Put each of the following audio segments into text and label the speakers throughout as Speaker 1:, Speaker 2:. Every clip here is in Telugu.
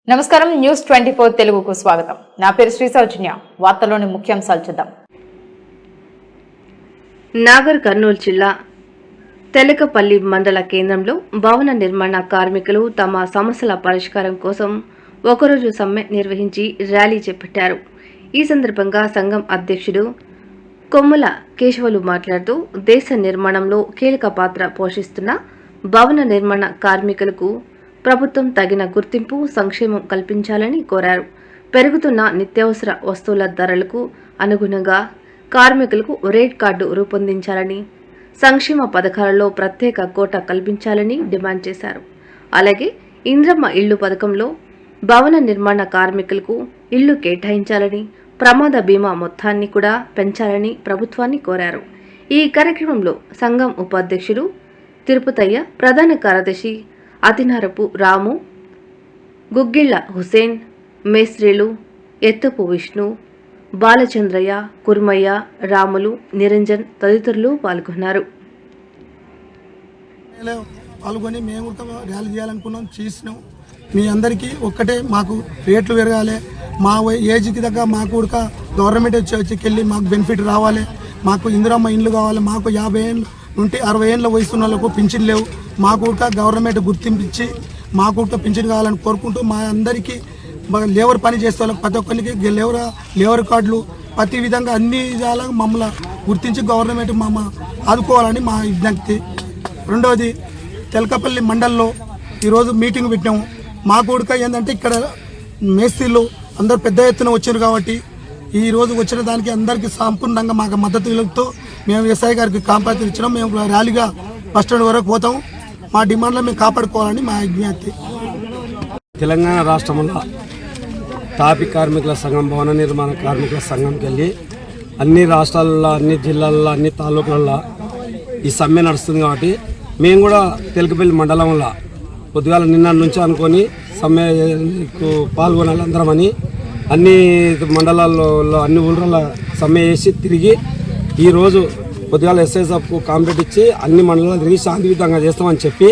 Speaker 1: నమస్కారం న్యూస్ 24 తెలుగుకు స్వాగతం. నా పేరు శ్రీ సౌజన్య. వార్తల్లోని ముఖ్యాంశాలు చూద్దాం.
Speaker 2: నాగర్ కర్నూలు జిల్లా తెలకపల్లి మండల కేంద్రంలో భవన నిర్మాణ కార్మికులు తమ సమస్యల పరిష్కారం కోసం ఒకరోజు సమ్మె నిర్వహించి ర్యాలీ చేపట్టారు. ఈ సందర్భంగా సంఘం అధ్యక్షుడు కొమ్ముల కేశవులు మాట్లాడుతూ దేశ నిర్మాణంలో కీలక పాత్ర పోషిస్తున్న భవన నిర్మాణ కార్మికులకు ప్రభుత్వం తగిన గుర్తింపు సంక్షేమం కల్పించాలని కోరారు. పెరుగుతున్న నిత్యావసర వస్తువుల ధరలకు అనుగుణంగా కార్మికులకు రేట్ కార్డు రూపొందించాలని, సంక్షేమ పథకాలలో ప్రత్యేక కోటా కల్పించాలని డిమాండ్ చేశారు. అలాగే ఇంద్రమ్మ ఇళ్లు పథకంలో భవన నిర్మాణ కార్మికులకు ఇళ్లు కేటాయించాలని, ప్రమాద బీమా మొత్తాన్ని కూడా పెంచాలని ప్రభుత్వాన్ని కోరారు. ఈ కార్యక్రమంలో సంఘం ఉపాధ్యక్షుడు తిరుపతయ్య, ప్రధాన కార్యదర్శి అతినారపు రాము, గుగ్గిళ్ల హుసేన్, మేస్త్రీలు ఎత్తపు విష్ణు, బాలచంద్రయ్య, కుర్మయ్య, రాములు, నిరంజన్ తదితరులు పాల్గొన్నారు.
Speaker 3: పాల్గొని మేము కూడా ర్యాలీ చేయాలనుకున్నాం, చేసినాం. మీ అందరికీ ఒక్కటే, మాకు రేట్లు పెరగాలి, మా ఏజ్కి దగ్గర మాకు కూడా గవర్నమెంట్ వచ్చి మాకు బెనిఫిట్ రావాలి, మాకు ఇందిరమ్మ ఇండ్లు కావాలి, మాకు 50 ఏళ్ళు నుండి 60 ఏళ్ళ వయసున్న వాళ్ళకు పింఛన్ లేవు, మాకు కూడా గవర్నమెంట్ గుర్తింపు ఇచ్చి మాకు కూడా పింఛన్ కావాలని కోరుకుంటూ మా అందరికీ లేబర్ పని చేసే వాళ్ళకి ప్రతి ఒక్కరికి లేబర్ కార్డులు ప్రతి విధంగా అన్ని విధాలుగా మమ్మల్ని గుర్తించి గవర్నమెంట్ ఆదుకోవాలని మా విజ్ఞప్తి. రెండవది, తెలకపల్లి మండల్లో ఈరోజు మీటింగ్ పెట్టాము. మా కూడా ఏంటంటే ఇక్కడ మేస్త్రీలు అందరూ పెద్ద ఎత్తున వచ్చారు కాబట్టి ఈరోజు వచ్చిన దానికి అందరికీ సంపూర్ణంగా మాకు మద్దతులతో మేము ఎస్ఐ గారికి కాంపాతి ఇచ్చినాం. మేము ర్యాలీగా బస్టాండ్ వరకు పోతాం. మా డిమాండ్లో మేము కాపాడుకోవాలని మా విజ్ఞప్తి.
Speaker 4: తెలంగాణ రాష్ట్రంలో తాపీ కార్మికుల సంఘం, భవన నిర్మాణ కార్మికుల సంఘంకి వెళ్ళి అన్ని రాష్ట్రాలలో, అన్ని జిల్లాల్లో, అన్ని తాలూకులలో ఈ సమ్మె నడుస్తుంది కాబట్టి మేము కూడా తెలకపల్లి మండలంలో పొద్దుగాల నిన్న నుంచి అనుకొని సమ్మెకు పాల్గొనాలి అందరమని అన్ని మండలాల్లో, అన్ని ఊళ్ళ సమ్మె చేసి తిరిగి ఈరోజు పొద్దుగాల ఎస్ఐఎస్ఎఫ్కు కాంప్లీట్ ఇచ్చి అన్ని మండలాలు తిరిగి శాంతియుతంగా చేస్తామని చెప్పి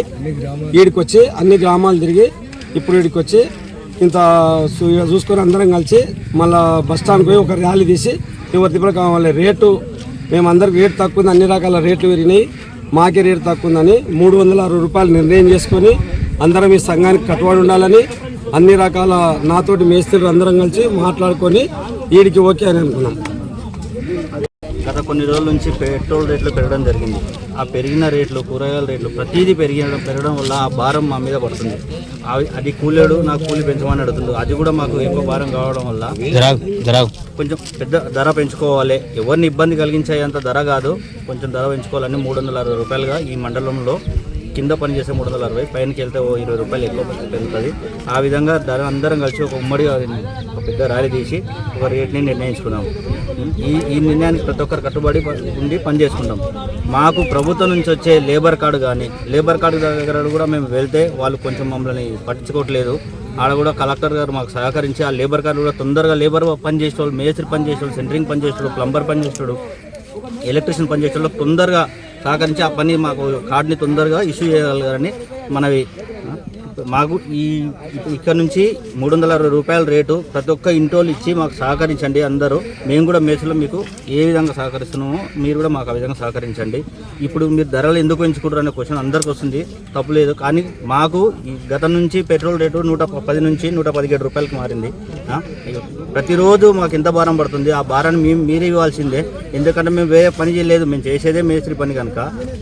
Speaker 4: వీడికి వచ్చి అన్ని గ్రామాలు తిరిగి ఇప్పుడు వీడికి వచ్చి ఇంత చూసుకొని అందరం కలిసి మళ్ళీ బస్టాండ్కి పోయి ఒక ర్యాలీ తీసి ఎవరి కావాలి రేటు, మేమందరికి రేటు తక్కువ ఉంది, అన్ని రకాల రేట్లు పెరిగినాయి, మాకే రేటు తక్కువ ఉందని 360 రూపాయలు నిర్ణయం చేసుకొని అందరం ఈ సంఘానికి కట్టుబడి ఉండాలని అన్ని రకాల నాతోటి మేస్త్రీలు అందరం కలిసి మాట్లాడుకొని వీడికి ఓకే అని అనుకున్నాం.
Speaker 5: గత కొన్ని రోజుల నుంచి పెట్రోల్ రేట్లు పెరగడం జరిగింది. ఆ పెరిగిన రేట్లు, కూరగాయల రేట్లు ప్రతిదీ పెరగడం వల్ల ఆ భారం మా మీద పడుతుంది. అది కూలేడు నాకు కూలి పెంచమని అడుగుతుంది. అది కూడా మాకు ఎక్కువ భారం కావడం వల్ల కొంచెం పెద్ద ధర పెంచుకోవాలి. ఎవరిని ఇబ్బంది కలిగించేంత ధర కాదు, కొంచెం ధర పెంచుకోవాలని 360 రూపాయలుగా ఈ మండలంలో కింద పనిచేసే 360, పైనకి వెళ్తే 20 రూపాయలు ఎక్కువ పెరుగుతుంది. ఆ విధంగా ధర అందరం కలిసి ఒక ఉమ్మడిగా ఒక పెద్ద ర్యాలీ తీసి ఒక రేట్ని నిర్ణయించుకున్నాం. ఈ నిర్ణయానికి ప్రతి ఒక్కరు కట్టుబడి ఉండి పనిచేసుకుంటాం. మాకు ప్రభుత్వం నుంచి వచ్చే లేబర్ కార్డు కానీ, లేబర్ కార్డు దగ్గర కూడా మేము వెళ్తే వాళ్ళు కొంచెం మమ్మల్ని పట్టించుకోవట్లేదు. ఆడ కూడా కలెక్టర్ గారు మాకు సహకరించి ఆ లేబర్ కార్డు కూడా తొందరగా లేబర్ పని చేసేవాళ్ళు, మేస్త్రి పని చేసేవాళ్ళు, సెంటరింగ్ పని చేసేవాళ్ళు, ప్లంబర్ పని చేసేవాడు, ఎలక్ట్రీషియన్ పని చేసేవాళ్ళు తొందరగా సహకరించి ఆ పని మాకు కార్డుని తొందరగా ఇష్యూ చేయగలగాలని మనవి. మాకు ఇక్కడ నుంచి 360 రూపాయల రేటు ప్రతి ఒక్క ఇంటోళ్ళు ఇచ్చి మాకు సహకరించండి అందరూ. మేము కూడా మేసులో మీకు ఏ విధంగా సహకరిస్తున్నామో మీరు కూడా మాకు ఆ విధంగా సహకరించండి. ఇప్పుడు మీరు ధరలు ఎందుకు పెంచుకుంటారు అనే క్వశ్చన్ అందరికి వస్తుంది, తప్పులేదు. కానీ మాకు ఈ గతం నుంచి పెట్రోల్ రేటు 110 నుంచి 117 రూపాయలకు మారింది. ప్రతిరోజు మాకు ఎంత భారం పడుతుంది, ఆ భారాన్ని మీరే ఇవ్వాల్సిందే. ఎందుకంటే మేము వేరే పని చేయలేదు, మేము చేసేదే మేస్త్రి పని కనుక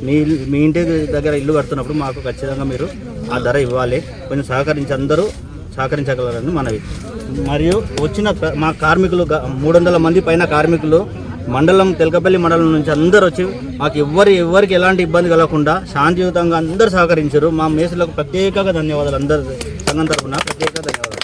Speaker 5: మీ ఇంటి దగ్గర ఇల్లు కడుతున్నప్పుడు మాకు ఖచ్చితంగా మీరు ఆ ధర ఇవ్వాలి. కొంచెం అందరూ సహకరించగలరని మనవి. మరియు వచ్చిన మా కార్మికులు 300 మంది పైన కార్మికులు మండలం, తెలకపల్లి మండలం నుంచి అందరూ వచ్చి మాకు ఎవరికి ఎలాంటి ఇబ్బంది కలగకుండా శాంతియుతంగా అందరూ సహకరించారు. మా మేసులకు ప్రత్యేకంగా ధన్యవాదాలు. అందరు సంఘం తరఫున ప్రత్యేక ధన్యవాదాలు.